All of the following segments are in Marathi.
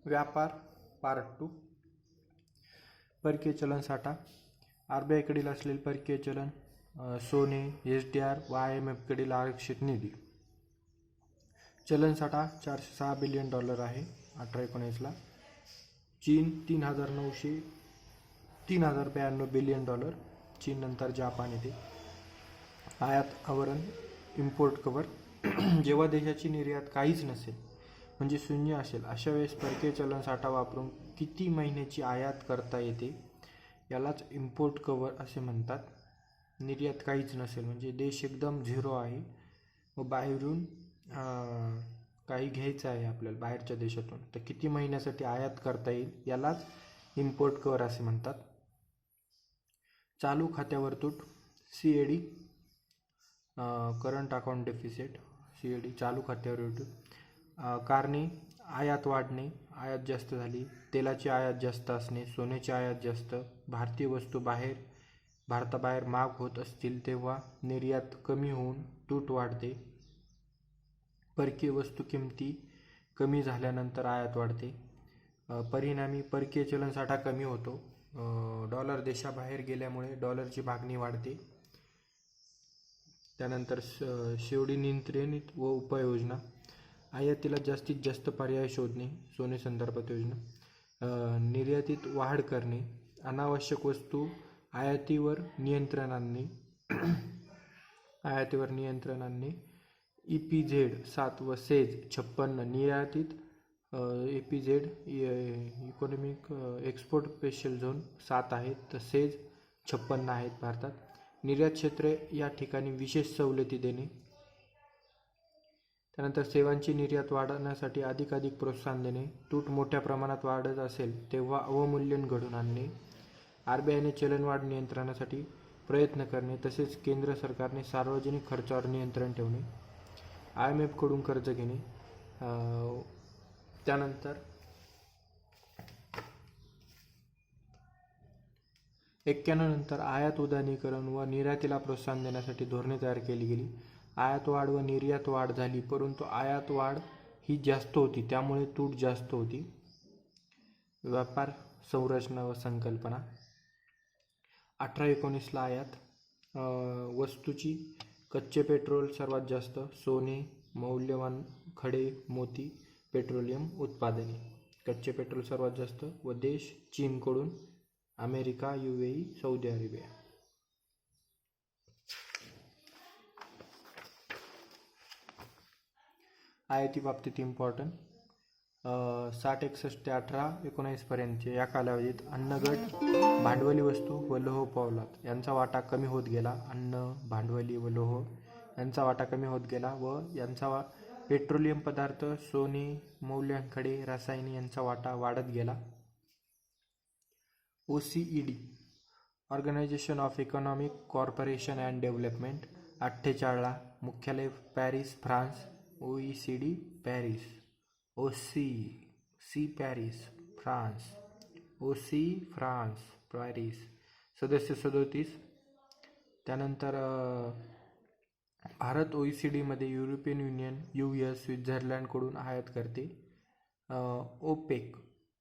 व्यापार पार्ट 2. परकीय चलन साठा. RBI असलेले परकीय चलन, सोने, SDR व IMF आरक्षित निधी. चलन साठा $406 बिलियन आहे 18-19ला. चीन $3,092 बिलियन. चीन नंतर जापान येते. आयात आवरण, इम्पोर्ट कव्हर. जेव्हा देशाची निर्यात काहीच नसेल म्हणजे शून्य असेल अशा वेळेस परकीय चलन साठा वापरून किती महिन्याची आयात करता येते यालाच इम्पोर्ट कव्हर असे म्हणतात. निर्यात काहीच नसेल म्हणजे देश एकदम झिरो आहे व बाहेरून काही घ्यायचं आहे आपल्याला बाहेरच्या देशातून, तर किती महिन्यासाठी आयात करता येईल यालाच इम्पोर्ट कव्हर असे म्हणतात. चालू खात्यावर तूट, CAD current account deficit, CAD चालू खात्यावर तूट. कारणे, आयात वाढणे, आयात जास्त झाली, तेलाची आयात जास्त असणे, सोन्याची आयात जास्त, भारतीय वस्तू भारताबाहेर महाग होत असतील तेव्हा निर्यात कमी होऊन तूट वाढते. परकीय वस्तू किमती कमी झाल्यानंतर आयात वाढते. परिणामी परकीय चलन साठा कमी होतो. डॉलर देशाबाहेर गेल्यामुळे डॉलरची मागणी वाढते. त्यानंतर शेवटी नियंत्रित व उपाययोजना. आयातीला जास्तीत जास्त पर्याय शोधणे, सोने संदर्भात योजना. निर्यातीत वाढ करणे, अनावश्यक वस्तू आयातीवर नियंत्रण आणणे. EPZ 7 व सेज 56 निर्यातीत EPZ economic export special zone 7 आहेत तर सेज 56 आहेत भारतात. निर्यात क्षेत्रे या ठिकाणी विशेष सवलती देणे. त्यानंतर सेवांची निर्यात वाढवण्यासाठी अधिकाधिक प्रोत्साहन देणे. तूट मोठ्या प्रमाणात वाढत असेल तेव्हा अवमूल्यन घडवून आणणे. RBIने चलनवाढ नियंत्रणासाठी प्रयत्न करणे. तसेच केंद्र सरकारने सार्वजनिक खर्चावर नियंत्रण ठेवणे. IMF कडून कर्ज घेणे. त्यानंतर 91 नंतर आयात उदारीकरण व निर्यातीला प्रोत्साहन देण्यासाठी धोरणे तयार केली गेली. आयात वाढ व निर्यात वाढ झाली, परंतु आयात वाढ ही जास्त होती त्यामुळे तूट जास्त होती. व्यापार संरचना व संकल्पना. 18-19ला आयात वस्तूची कच्चे पेट्रोल सर्वात जास्त, सोने, मौल्यवान खडे, मोती, पेट्रोलियम उत्पादने. कच्चे पेट्रोल सर्वात जास्त व देश चीनकडून, अमेरिका, UAE, सौदी अरेबिया. आयाती बाबतीत इम्पॉर्टंट 60-61 ते 18-19 पर्यंतच्या या कालावधीत अन्नगट, भांडवली वस्तू व लोह पोलाद यांचा वाटा कमी होत गेला. अन्न, भांडवली व लोह यांचा वाटा कमी होत गेला व यांचा पेट्रोलियम पदार्थ, सोने, मौल्यवान खडे, रसायने यांचा वाटा वाढत गेला. OECD organisation of economic corporation and development 48ला, मुख्यालय Paris, France. OECD Paris, OC Paris, France, OC France, Paris. सदस्य 37. त्यानंतर भारत OECD मध्ये युरोपियन युनियन, US, स्वित्झर्लंडकडून आयात करते.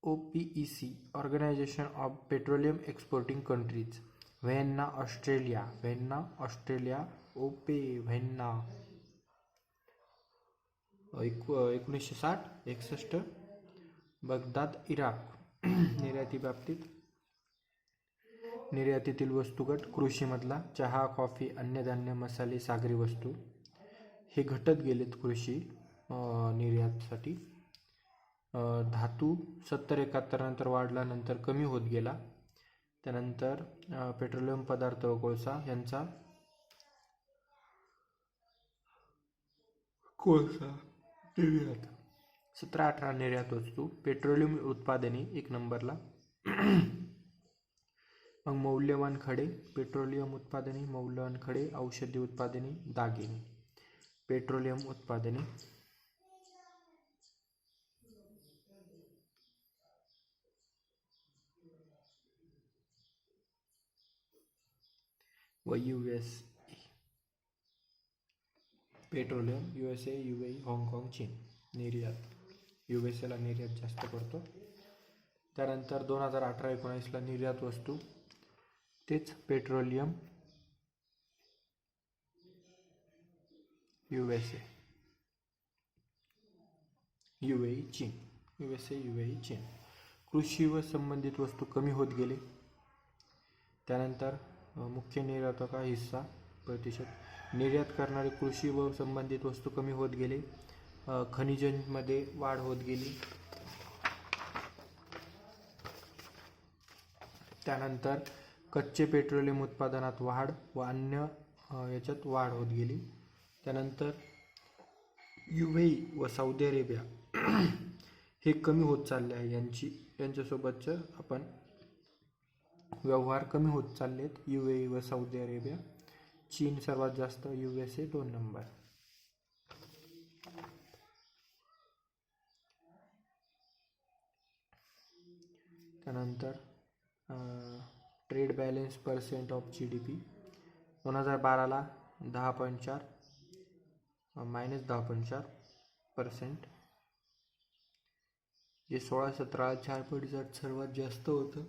OPEC organisation of petroleum exporting countries, Vienna, Australia. Vienna 1960-61. Baghdad, Iraq. निर्याती बाबतीत निर्यातीतील वस्तुगट कृषीमधला चहा, कॉफी, अन्नधान्य, मसाले, सागरी वस्तू हे घटत गेलेत कृषी निर्यातीसाठी. धातू 70-71 नंतर वाढला, नंतर कमी होत गेला. त्यानंतर पेट्रोलियम पदार्थ व कोळसा यांचा निर्यात 17-18 निर्यात वस्तू. पेट्रोलियम उत्पादने 1 नंबरला. मग मौल्यवान खडे, पेट्रोलियम उत्पादने, मौल्यवान खडे, औषधी उत्पादने, दागिने. पेट्रोलियम उत्पादने. व USA पेट्रोलियम, USA, UAE, हाँगकाँग, चीन. निर्यात USA ला निर्यात जास्त करतो. त्यानंतर 2018-19ला निर्यात वस्तू तेच पेट्रोलियम USA, UAE चीन, USA UAE चीन. कृषी व संबंधित वस्तू कमी होत गेले. त्यानंतर मुख्य निर्यातका हिस्सा प्रतिशत, निर्यात करणारे कृषी व संबंधित वस्तू कमी होत गेले. खनिजांमध्ये वाढ होत गेली. त्यानंतर कच्चे पेट्रोलियम उत्पादनात वाढ व अन्य याच्यात वाढ होत गेली. त्यानंतर UAE व सौदी अरेबिया हे कमी होत चालले आहे. यांच्यासोबतचं आपण व्यवहार कमी होत चाललेत. UAE व सौदी अरेबिया. चीन सर्वात जास्त, USA 2 नंबर. त्यानंतर trade balance percent of GDP 2012ला 10.4 -10.4%, जे 16-17 4.8 सर्वात जास्त होतं.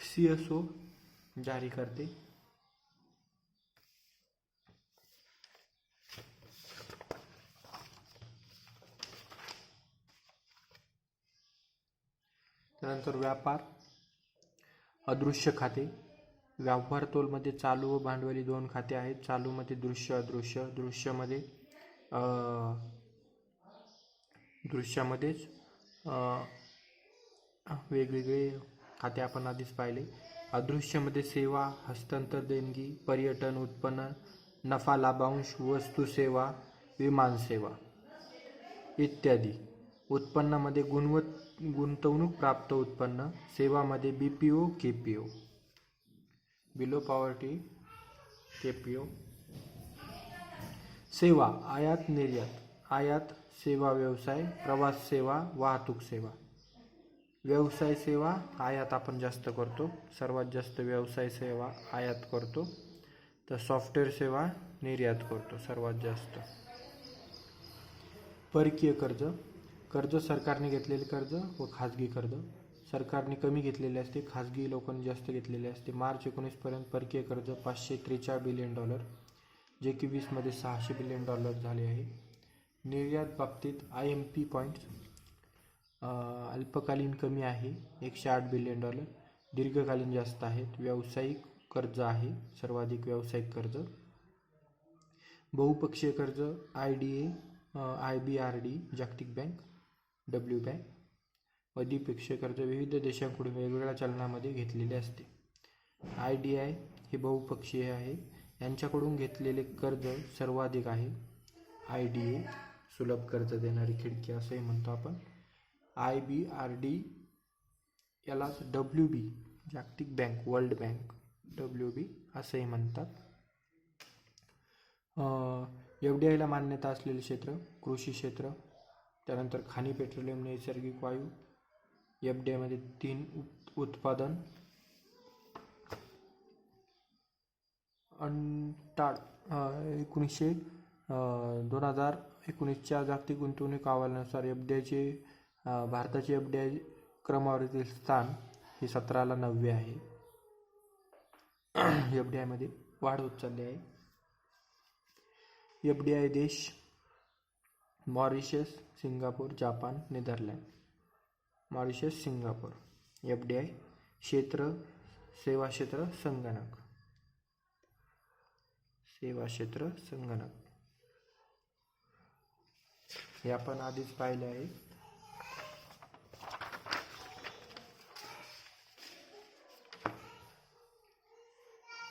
CSO जारी करते. त्यानंतर व्यापार अदृश्य खाते. व्यवहार तोलमध्ये चालू व भांडवली 2 खाते आहेत. चालूमध्ये दृश्य अदृश्य. दृश्यामध्येच वेगवेगळे खाते आपण आधीच पाहिले. अदृश्यमध्ये सेवा, हस्तांतर, देणगी, पर्यटन, उत्पन्न, नफा लाभांश, वस्तू सेवा, विमान सेवा इत्यादी. उत्पन्नामध्ये गुंतवणूक प्राप्त उत्पन्न. सेवामध्ये BPO KPO, below poverty KPO. सेवा आयात निर्यात. आयात सेवा व्यवसाय, प्रवास सेवा, वाहतूक सेवा. व्यवसाय सेवा आयात आपण जास्त करतो. सर्वात जास्त व्यवसाय सेवा आयात करतो. तर सॉफ्टवेअर सेवा निर्यात करतो सर्वात जास्त. परकीय कर्ज. कर्ज सरकारने घेतलेले कर्ज व खाजगी कर्ज. सरकारने कमी घेतलेले असते, खाजगी लोकांनी जास्त घेतलेले असते. मार्च 19पर्यंत परकीय कर्ज $543 बिलियन, जे की 20मध्ये $600 बिलियन झाले आहे. निर्यात बाबतीत IMP पॉईंट्स अल्पकालीन कमी आहे $108 बिलियन, दीर्घकालीन जास्त आहेत. व्यावसायिक कर्ज आहे सर्वाधिक व्यावसायिक कर्ज. बहुपक्षीय कर्ज IDA, IBRD, जागतिक बँक, W बँक. व द्विपक्षीय कर्ज विविध देशांकडून वेगवेगळ्या चलनामध्ये घेतलेले असते. IDI हे बहुपक्षीय आहे, यांच्याकडून घेतलेले कर्ज सर्वाधिक आहे. IDA सुलभ कर्ज देणारी खिडकी असंही म्हणतो आपण. IBRD यालाच WB जागतिक बँक, वर्ल्ड बँक, WB असंही म्हणतात. FDIला मान्यता असलेले क्षेत्र कृषी क्षेत्र. त्यानंतर खाणी, पेट्रोलियम, नैसर्गिक वायू. FDI मध्ये 3 उत्पादन. UNCTAD 2019च्या जागतिक गुंतवणूक अहवालानुसार FDIचे भारताचे FDI क्रमवारीतील स्थान हे 17ला 9वे आहे. FDI मध्ये वाढ होत चालली आहे. FDI देश Mauritius, Singapore, Japan, Netherland. Mauritius, Singapore. FDI क्षेत्र सेवा क्षेत्र संगणक. सेवा क्षेत्र संगणक हे आपण आधीच पाहिले आहे.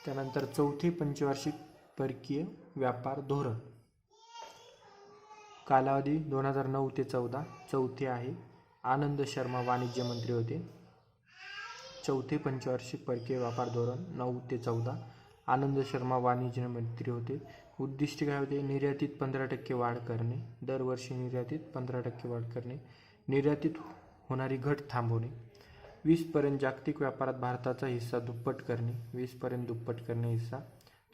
त्यानंतर चौथे पंचवार्षिक परकीय व्यापार धोरण. कालावधी 2009 ते 14. चौथे आहे. आनंद शर्मा वाणिज्य मंत्री होते. चौथे पंचवार्षिक परकीय व्यापार धोरण 9 ते 14. आनंद शर्मा वाणिज्य मंत्री होते. उद्दिष्ट काय होते? निर्यातीत 15% वाढ करणे. दरवर्षी निर्यातीत 15% वाढ करणे. निर्यातीत होणारी घट थांबवणे. 20पर्यंत जागतिक व्यापारात भारताचा हिस्सा दुप्पट करणे. 20पर्यंत दुप्पट करणे हिस्सा.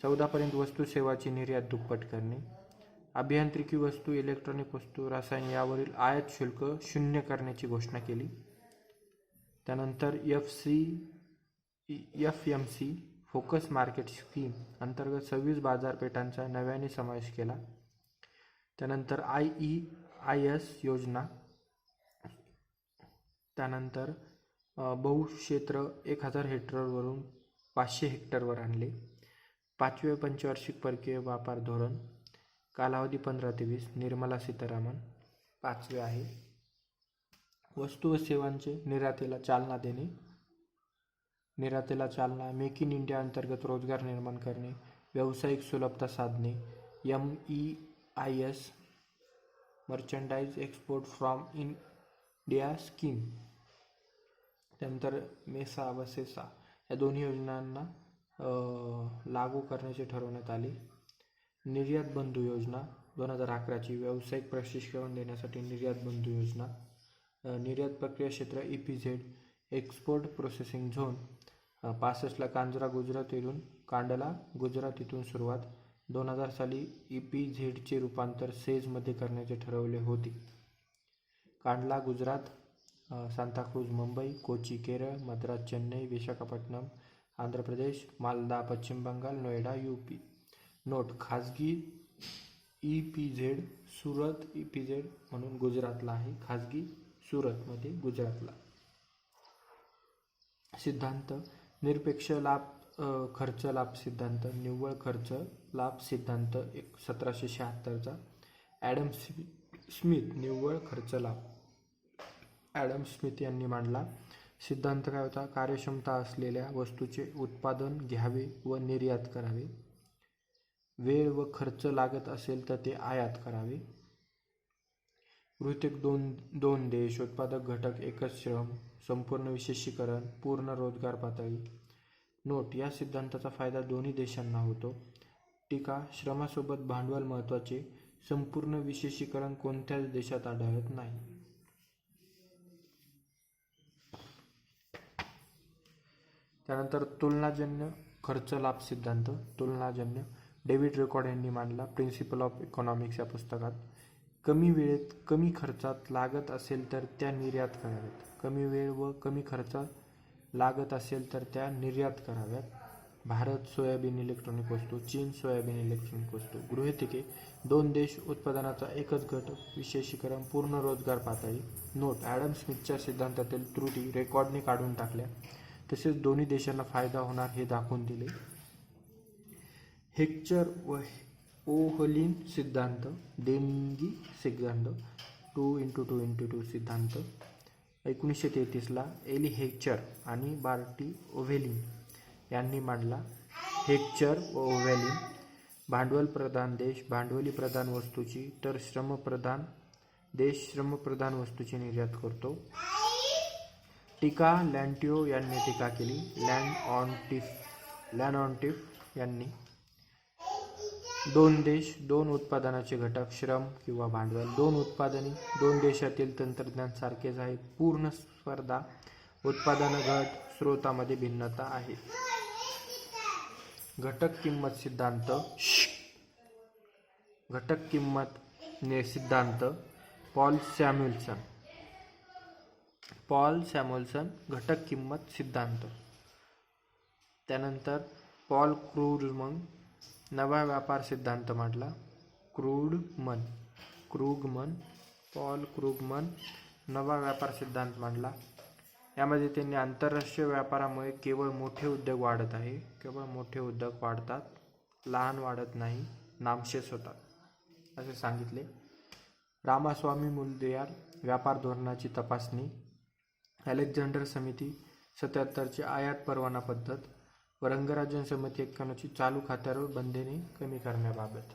14पर्यंत वस्तू सेवाची निर्यात दुप्पट करणे. अभियांत्रिकी वस्तू, इलेक्ट्रॉनिक वस्तू, रसायन यावरील आयात शुल्क शून्य करण्याची घोषणा केली. त्यानंतर FMC फोकस मार्केट स्कीम अंतर्गत 26 बाजारपेठांचा नव्याने समावेश केला. त्यानंतर IEIS योजना, त्यानंतर बहुक्षेत्र 1000 हेक्टरवरून 500 हेक्टरवर आणले. 5वे पंचवार्षिक परकीय व्यापार धोरण, कालावधी 15 ते 20, निर्मला सीतारामन. 5वे आहे वस्तू व सेवांचे निर्यातीला चालना देणे. निर्यातीला चालना, मेक इन इंडिया अंतर्गत रोजगार निर्माण करणे, व्यावसायिक सुलभता साधणे. MEIS merchandise export from India scheme. त्यानंतर मेसा व सेसा या दोन्ही योजनांना लागू करण्याचे ठरवण्यात आले. निर्यात बंधू योजना 2011ची व्यावसायिक प्रशिक्षण देण्यासाठी निर्यात बंधू योजना. निर्यात प्रक्रिया क्षेत्र EPZ एक्सपोर्ट प्रोसेसिंग झोन 65ला कांजरा गुजरात येथून कांडला गुजरात इथून सुरुवात. 2000 साली EPZचे रूपांतर सेजमध्ये करण्याचे ठरवले होते. कांडला गुजरात, सांताक्रूज मुंबई, कोची केरळ, मद्रास चेन्नई, विशाखापट्टणम आंध्र प्रदेश, मालदा पश्चिम बंगाल, नोएडा UP. नोट: खाजगी EPZ सुरत EPZ म्हणून गुजरातला आहे, खाजगी सुरतमध्ये गुजरातला. सिद्धांत: निरपेक्ष लाभ खर्च लाभ सिद्धांत, निव्वळ खर्च लाभ सिद्धांत 1776चा. ॲडम स्मिथ निव्वळ खर्च लाभ. ॲडम स्मिथ यांनी मांडला. सिद्धांत काय होता? कार्यक्षमता असलेल्या वस्तूचे उत्पादन घ्यावे व निर्यात करावे. वेळ व खर्च लागत असेल तर ते आयात करावे. गृहीतक दोन देश, उत्पादक घटक एकच श्रम, संपूर्ण विशेषीकरण, पूर्ण रोजगार पातळी. नोट: या सिद्धांताचा फायदा दोन्ही देशांना होतो. टीका: श्रमासोबत भांडवल महत्त्वाचे. संपूर्ण विशेषीकरण कोणत्याच देशात आढळत नाही. त्यानंतर तुलनाजन्य खर्च लाभ सिद्धांत. तुलनाजन्य डेव्हिड रिकॉर्ड यांनी मांडला. प्रिन्सिपल ऑफ इकॉनॉमिक्स या पुस्तकात. कमी वेळेत कमी खर्चात लागत असेल तर त्या निर्यात कराव्यात. कमी वेळ व कमी खर्चात लागत असेल तर त्या निर्यात कराव्यात. भारत सोयाबीन इलेक्ट्रॉनिक वस्तू, चीन सोयाबीन इलेक्ट्रॉनिक वस्तू. गृहीतके: दोन देश, उत्पादनाचा एकच गट, विशेषीकरण, पूर्ण रोजगार पातळी. नोट: ॲडम स्मिथच्या सिद्धांतातील त्रुटी रेकॉर्डने काढून टाकल्या. तसेच दोन्ही देशांना फायदा होणार हे दाखवून दिले. हेक्चर व ओहलिन सिद्धांत. देणगी सिद्धांत 2x2x2 सिद्धांत 1933ला एली हेक्चर आणि बार्टी ओव्हेलिन यांनी मांडला. हेक्चर व ओव्हेलिन: भांडवल प्रधान देश भांडवली प्रधान वस्तूची तर श्रमप्रधान देश श्रमप्रधान वस्तूची निर्यात करतो. टीका: लँटिओ यांनी टीका केली. लॅनऑन्टिफ यांनी. दोन देश, दोन उत्पादनाचे घटक, श्रम किंवा भांडवल. दोन उत्पादने, दोन देशातील तंत्रज्ञान सारखेच आहे. पूर्ण स्पर्धा. उत्पादन घट, स्रोतामध्ये भिन्नता आहे. घटक किंमत सिद्धांत. घटक किंमत सिद्धांत पॉल सॅम्युएल्सन. घटक किंमत सिद्धांत. त्यानंतर पॉल क्रुगमन नवा व्यापार सिद्धांत मांडला. पॉल क्रुगमन नवा व्यापार सिद्धांत मांडला. यामध्ये त्यांनी आंतरराष्ट्रीय व्यापारामुळे केवळ मोठे उद्योग वाढत आहे. केवळ मोठे उद्योग वाढतात, लहान वाढत नाही, नामशेष होतात असे सांगितले. रामास्वामी मुदलियार व्यापार धोरणाची तपासणी. अलेक्झांडर समिती 77ची आयात परवाना पद्धत व रंगराजन समिती 91ची चालू खात्यावर बंधने कमी करण्याबाबत.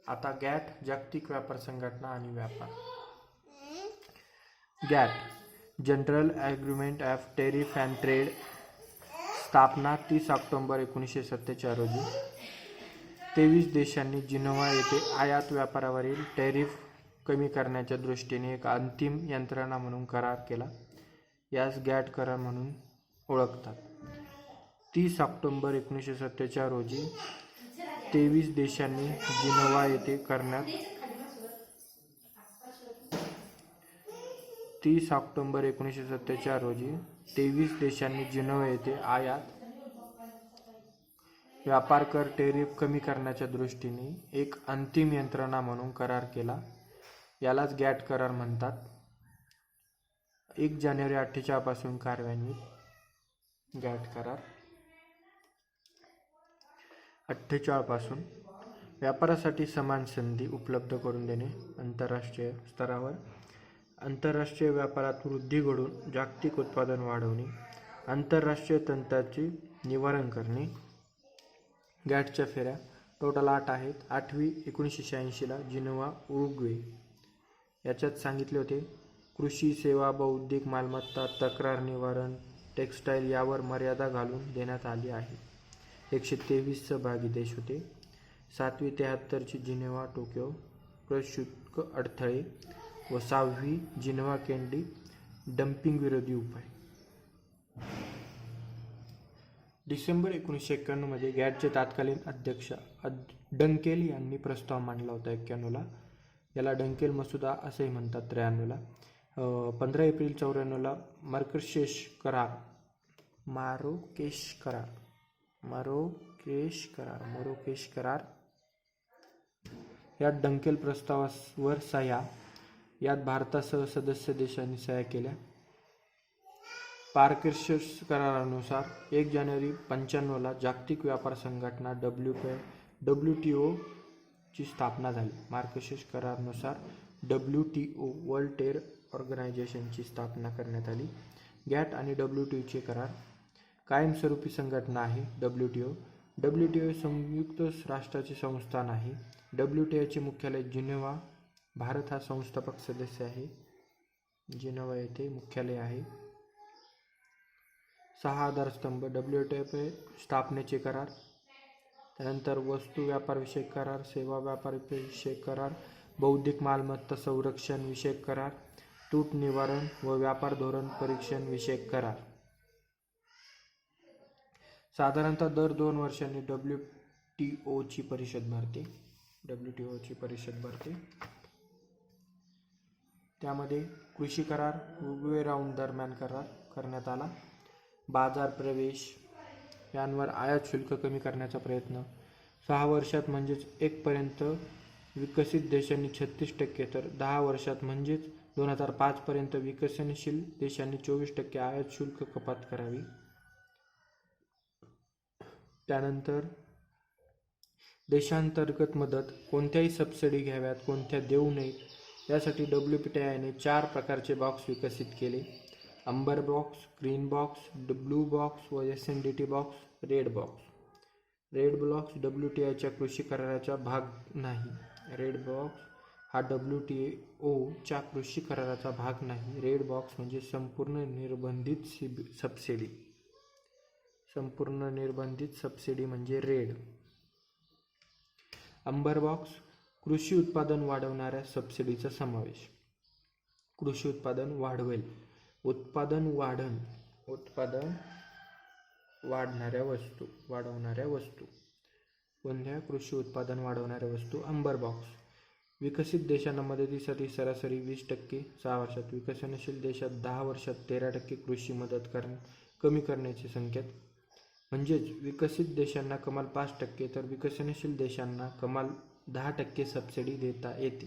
आता गॅट, जागतिक व्यापार संघटना आणि व्यापार. GATT general agreement of tariff and trade. स्थापना 30 ऑक्टोबर 1947 रोजी. 23 देशांनी जिनिव्हा येथे आयात व्यापारावरील टॅरिफ कमी करण्याच्या दृष्टीने एक अंतिम यंत्रणा म्हणून करार केला. यास गॅट करार म्हणून ओळखतात. 30 ऑक्टोबर 1947 रोजी 23 देशांनी जिनोव्हा येथे करण्यात 30 ऑक्टोबर 1947 रोजी 23 देशांनी जिनोव्हा येथे आयात व्यापार कर टेरिफ कमी करण्याच्या दृष्टीने एक अंतिम यंत्रणा म्हणून करार केला. यालाच गॅट करार म्हणतात. 1 जानेवारी 48 पासून कार्यान्वित गॅट करार. 48 पासून व्यापारासाठी समान संधी उपलब्ध करून देणे. आंतरराष्ट्रीय स्तरावर आंतरराष्ट्रीय व्यापारात वृद्धी घडवून जागतिक उत्पादन वाढवणे. आंतरराष्ट्रीय तंटाचे निवारण करणे. गॅटच्या फेऱ्या टोटल 8 आहेत. 8वी 1986ला जिनोव्हा, उरुग्वे. याच्यात सांगितले होते कृषी, सेवा, बौद्धिक मालमत्ता, तक्रार निवारण, टेक्स्टाईल यावर मर्यादा घालून देण्यात आली आहे. 123 सहभागी देश होते. 7वी 73ची जिनोव्हा, टोकियो, प्रशुल्क अडथळे व 6वी जिनोव्हा, कॅन्डी, डम्पिंग विरोधी उपाय. डिसेंबर 1991 मध्ये गॅटचे तत्कालीन अध्यक्ष डंकेल यांनी प्रस्ताव मांडला होता 91ला. याला डंकेल मसुदा असेही म्हणतात. 93ला 15 एप्रिल 94ला मारोकेश करार यात डंकेल प्रस्तावावर सह्या. यात भारतासह सदस्य देशांनी सह्या केल्या. मार्केश करारानुसार 1 जानेवारी 95ला जागतिक व्यापार संघटना WTO ची स्थापना झाली. मार्केश करारानुसार WTO वर्ल्ड ट्रेड ऑर्गनायझेशनची स्थापना करण्यात आली. गॅट आणि WTO चे करार. कायमस्वरूपी संघटना आहे WTO संयुक्त राष्ट्राचे संस्थान आहे. WTO चे मुख्यालय जिनोव्हा. भारत हा संस्थापक सदस्य आहे. जिनोव्हा येथे मुख्यालय आहे. 6 आधारस्तंभ WTO स्थापनेचे करार. त्यानंतर वस्तू व्यापार विषयक करार, सेवा व्यापार विषयक करार, बौद्धिक मालमत्ता संरक्षण विषयक करार, तूट निवारण व व्यापार धोरण परीक्षण विषयक करार. साधारणतः दर 2 वर्षांनी WTO ची परिषद भरते. त्यामध्ये कृषी करार उरुग्वे राऊंड दरम्यान करार करण्यात आला. बाजार प्रवेश यांवर आयात शुल्क कमी करण्याचा प्रयत्न. 6 वर्षात म्हणजेच 1 पर्यंत विकसित देशांनी 36% तर 10 वर्षात म्हणजेच 2005 पर्यंत विकसनशील देशांनी 24% आयात शुल्क कपात करावी. त्यानंतर देशांतर्गत मदत, कोणत्याही सबसिडी घ्याव्यात, कोणत्या देऊ नयेत यासाठी WPTIने 4 प्रकारचे बॉक्स विकसित केले. Amber box, green box, blue box व SNDT box, red box. Red box WTIच्या कृषी कराराचा भाग नाही. रेड बॉक्स हा WTO च्या कृषी कराराचा भाग नाही. रेड बॉक्स म्हणजे संपूर्ण निर्बंधित सबसिडी म्हणजे रेड. अंबर बॉक्स कृषी उत्पादन वाढवणाऱ्या सबसिडीचा समावेश. कृषी उत्पादन वाढवेल, उत्पादन वाढवणाऱ्या वस्तू. कोणत्या कृषी उत्पादन वाढवणाऱ्या वस्तू. अंबर बॉक्स. विकसित देशांना मदतीसाठी सरासरी 20%, 6 वर्षात. विकसनशील देशात 10 वर्षात 13% कृषी मदत कमी करण्याचे संकेत. म्हणजेच विकसित देशांना कमाल 5% तर विकसनशील देशांना कमाल 10% सबसिडी देता येते.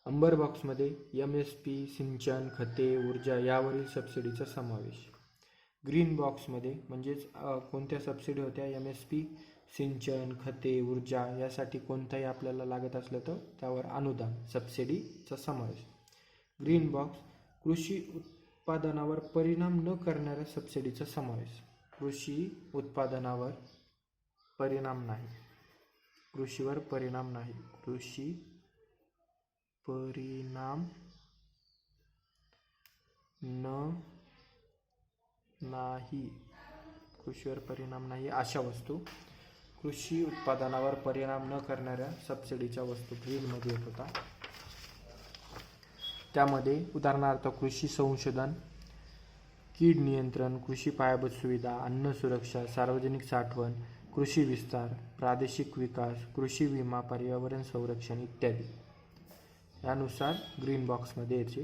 अंबर बॉक्समध्ये MSP, सिंचन, खते, ऊर्जा यावरील सबसिडीचा समावेश. ग्रीन बॉक्समध्ये म्हणजेच कोणत्या सबसिडी होत्या, MSP, सिंचन, खते, ऊर्जा यासाठी कोणताही आपल्याला लागत असलं तर त्यावर अनुदान सबसिडीचा समावेश. ग्रीन बॉक्स कृषी उत्पादनावर परिणाम न करणाऱ्या सबसिडीचा समावेश. कृषी उत्पादनावर परिणाम नाही, कृषीवर परिणाम नाही, कृषी परिणाम नाही, कृषीवर परिणाम नाही अशा वस्तू. कृषी उत्पादनावर परिणाम न करणाऱ्या सबसिडीच्या वस्तू ग्रीनमध्ये येत होता. त्यामध्ये उदाहरणार्थ कृषी संशोधन, कीड नियंत्रण, कृषी पायाभूत सुविधा, अन्न सुरक्षा, सार्वजनिक साठवण, कृषी विस्तार, प्रादेशिक विकास, कृषी विमा, पर्यावरण संरक्षण इत्यादी. यानुसार ग्रीन बॉक्समध्ये यायचे.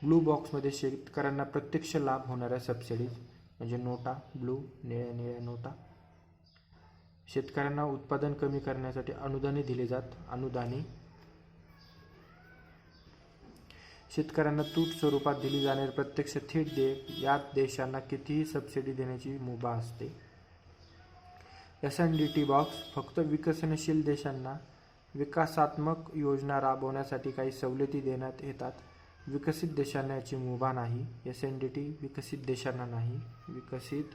ब्लू बॉक्समध्ये शेतकऱ्यांना प्रत्यक्ष लाभ होणाऱ्या सबसिडीज म्हणजे नोटा, ब्लू निळ्या निळ्या नोटा. शेतकऱ्यांना उत्पादन कमी करण्यासाठी अनुदाने दिले जात. अनुदाने शेतकऱ्यांना तूट स्वरूपात दिली जाणारी प्रत्यक्ष थेट देयक. यात देशांना कितीही सबसिडी देण्याची मुभा असते. SNDT बॉक्स फक्त विकसनशील देशांना विकासात्मक योजना राबवण्यासाठी काही सवलती देण्यात येतात. विकसित देशांना याची मुभा नाही. SNDT विकसित देशांना नाही. विकसित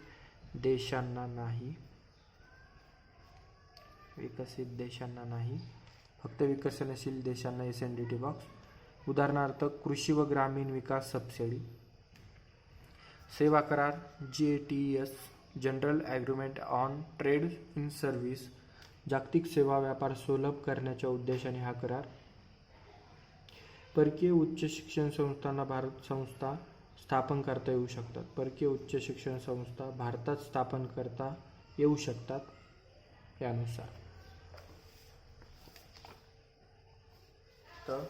देशांना नाही. विकसित देशांना नाही, फक्त विकसनशील देशांना SNDT बॉक्स. उदाहरणार्थ कृषी व ग्रामीण विकास सबसिडी, सेवा करार GATS, general agreement on trade in service, जागतिक सेवा व्यापार सुलभ करण्याच्या उद्देशाने हा करार. परकीय उच्च शिक्षण संस्थांना भारत संस्था स्थापन करता येऊ शकतात. परकीय उच्च शिक्षण संस्था भारतात स्थापन करता येऊ शकतात. यानुसार तर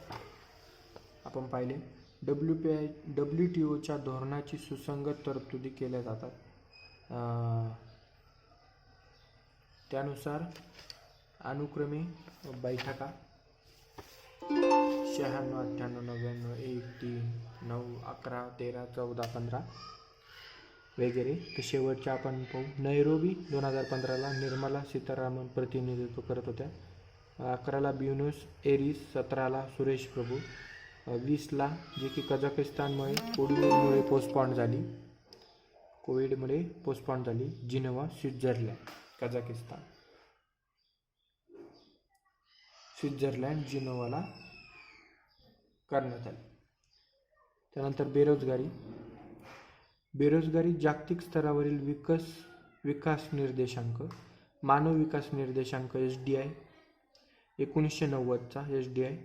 आपण पाहिले WTOच्या धोरणाची सुसंगत तरतुदी केल्या जातात. त्यानुसार अनुक्रमे बैठका 96, 98, 99, 1, 3, 9, 11, 13, 14, 15 वगैरे. तर शेवटच्या आपण पाहू. नैरोबी 2015ला निर्मला सीतारामन प्रतिनिधित्व करत होत्या. 11ला ब्युनोस एरिस, 17ला सुरेश प्रभू, 20ला जे की कझाकिस्तानमुळे कोविडमुळे पोस्टपॉन झाली. जिनेव्हा, स्वित्झर्लंड, कझाकिस्तान, स्वित्झर्लंड, जिनेव्हाला करण्यात आली. त्यानंतर बेरोजगारी जागतिक स्तरावरील विकास निर्देशांक, मानव विकास निर्देशांक SDI 1990चा SDI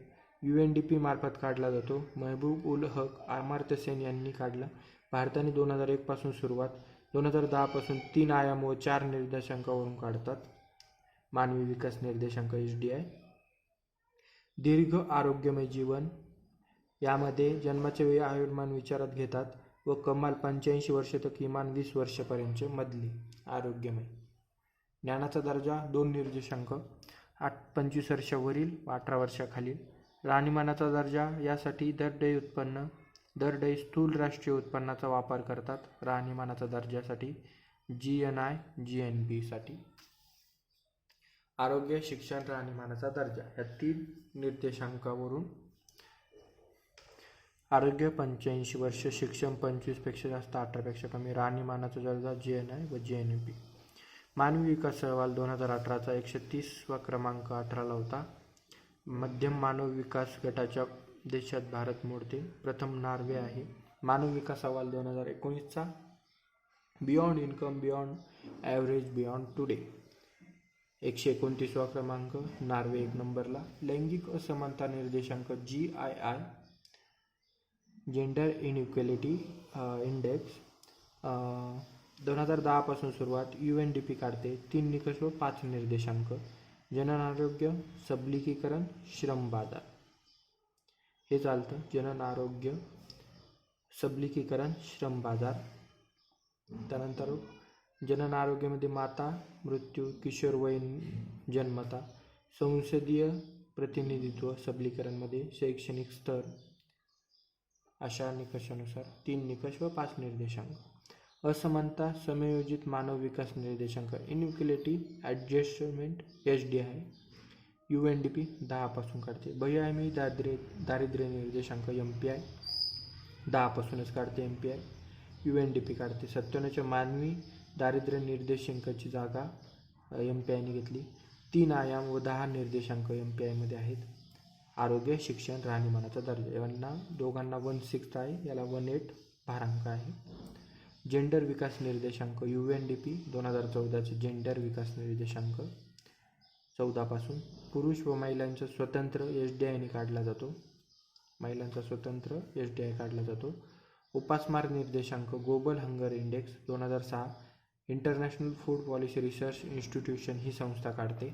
UNDP मार्फत काढला जातो. महबूब उल हक अमर्त्य सेन यांनी काढला. भारताने 2001 पासून सुरुवात, 2010 पासून 3 आयाम व 4 निर्देशांकावरून काढतात. मानवी विकास निर्देशांक SDI. दीर्घ आरोग्यमय जीवन, यामध्ये जन्माच्या वेळी आयुर्मान विचारात घेतात व कमाल 85 वर्ष तर किमान 20 वर्षापर्यंतचे मधले आरोग्यमय. ज्ञानाचा दर्जा 2 निर्देशांक, 25 वर्षावरील व 18 वर्षाखालील. राहणीमानाचा दर्जा, यासाठी दरडोई स्थूल राष्ट्रीय उत्पन्नाचा वापर करतात. राहणीमानाचा दर्जासाठी GNI GNP साठी. आरोग्य, शिक्षण, राहणीमानाचा दर्जा या 3 निर्देशांकावरून. आरोग्य 85 वर्ष, शिक्षण 25 पेक्षा जास्त, 18 पेक्षा कमी, राहणीमानाचा दर्जा GNI व GNP. मानवी विकास अहवाल 2018चा 130वा क्रमांक 18ला होता. मध्यम मानव विकास गटाच्या देशात भारत मोडते. प्रथम नॉर्वे आहे. मानव विकास अहवाल 2019चा beyond income, beyond average, beyond today 129वा क्रमांक, नॉर्वे 1 नंबरला. लैंगिक असमानता निर्देशांक GII, जेंडर इनइक्वॅलिटी इंडेक्स 2010 पासून सुरुवात. UNDP काढते. 3 निकष व 5 निर्देशांक. जनन आरोग्य, सबलीकरण, श्रम बाजार हे चालतं. जनन आरोग्य, सबलीकरण, श्रम बाजार. त्यानंतर जनन आरोग्यामध्ये माता मृत्यू, किशोरवयीन जन्मता, संसदीय प्रतिनिधित्व, सबलीकरणमध्ये शैक्षणिक स्तर, अशा निकषानुसार 3 निकष व 5 निर्देशांक. असमानता, समयोजित मानव विकास निर्देशांक इनइक्वॅलिटी ॲडजस्टमेंट SDI UNDP 10 पासून काढते. बहुआयामी दारिद्र्य निर्देशांक MPI 10 पासूनच काढते. MPI UNDP काढते. 97च्या मानवी दारिद्र्य निर्देशांकाची जागा MPI ने घेतली. 3 आयाम व 10 निर्देशांक MPI मध्ये आहेत. आरोग्य, शिक्षण, राहणीमानाचा दर्जा यांना दोघांना 1/6 आहे, याला 1/8 भारांक आहे. जेंडर विकास निर्देशांक UNDP 2014चे जेंडर विकास निर्देशांक 14 पासून. पुरुष व महिलांचा स्वतंत्र SDI ने काढला जातो. महिलांचा स्वतंत्र SDI काढला जातो. उपासमार निर्देशांक global hunger index 2006 international food policy research institution ही संस्था काढते.